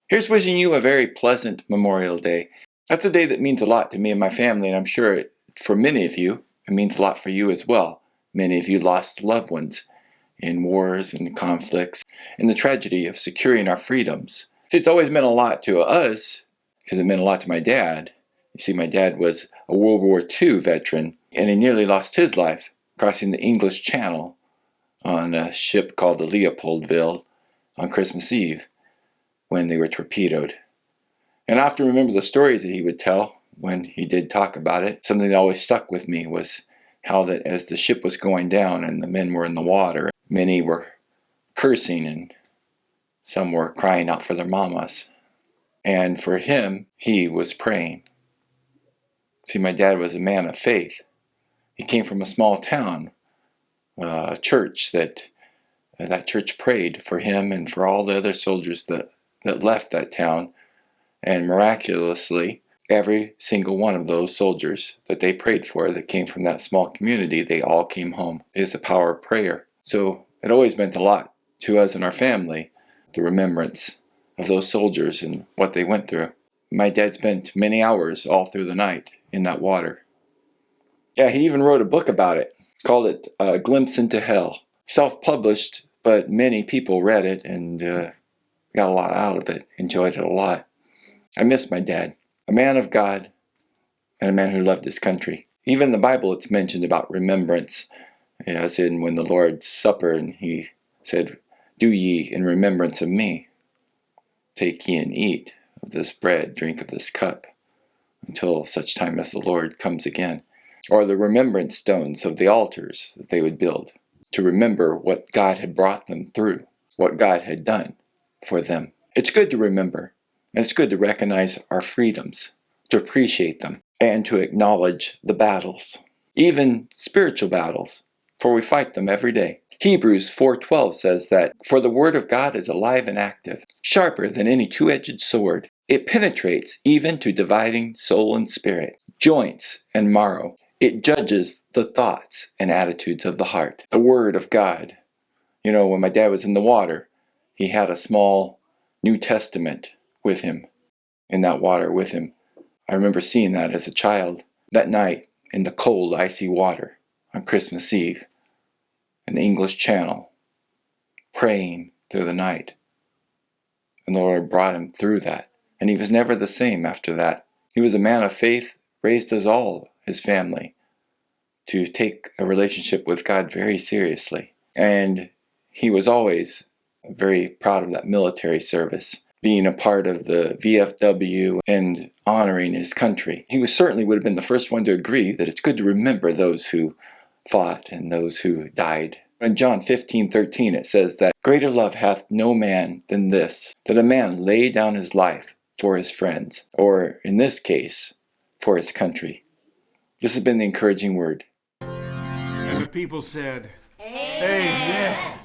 Here's wishing you a very pleasant Memorial Day. That's a day that means a lot to me and my family, and I'm sure for many of you, it means a lot for you as well. Many of you lost loved ones in wars and conflicts, and the tragedy of securing our freedoms. See, it's always meant a lot to us, because it meant a lot to my dad. You see, my dad was a World War II veteran, and he nearly lost his life crossing the English Channel on a ship called the Leopoldville on Christmas Eve when they were torpedoed. And I often remember the stories that he would tell when he did talk about it. Something that always stuck with me was how that as the ship was going down and the men were in the water, many were cursing and some were crying out for their mamas. And for him, he was praying. See, my dad was a man of faith. He came from a small town, a church that church prayed for him and for all the other soldiers that left that town. And miraculously, every single one of those soldiers that they prayed for that came from that small community, they all came home. It is the power of prayer. So it always meant a lot to us and our family, the remembrance of those soldiers and what they went through. My dad spent many hours all through the night in that water. Yeah, he even wrote a book about it, called it A Glimpse into Hell. Self-published, but many people read it and got a lot out of it, enjoyed it a lot. I miss my dad, a man of God and a man who loved his country. Even in the Bible it's mentioned about remembrance, as in when the Lord's Supper, and he said, "Do ye in remembrance of me. Take ye and eat of this bread, drink of this cup, until such time as the Lord comes again." Or the remembrance stones of the altars that they would build to remember what God had brought them through, what God had done for them. It's good to remember, and it's good to recognize our freedoms, to appreciate them, and to acknowledge the battles, even spiritual battles, for we fight them every day. Hebrews 4:12 says that, "For the word of God is alive and active, sharper than any two-edged sword. It penetrates even to dividing soul and spirit, joints and marrow. It judges the thoughts and attitudes of the heart." The word of God. You know, when my dad was in the water, he had a small New Testament with him, in that water with him. I remember seeing that as a child, that night in the cold, icy water on Christmas Eve in the English Channel, praying through the night. And the Lord brought him through that. And he was never the same after that. He was a man of faith, raised us all, his family, to take a relationship with God very seriously. And he was always very proud of that military service, being a part of the VFW and honoring his country. He certainly would have been the first one to agree that it's good to remember those who fought and those who died. In John 15:13 it says that, "Greater love hath no man than this, that a man lay down his life for his friends," or in this case, for his country. This has been the encouraging word. And the people said, Amen.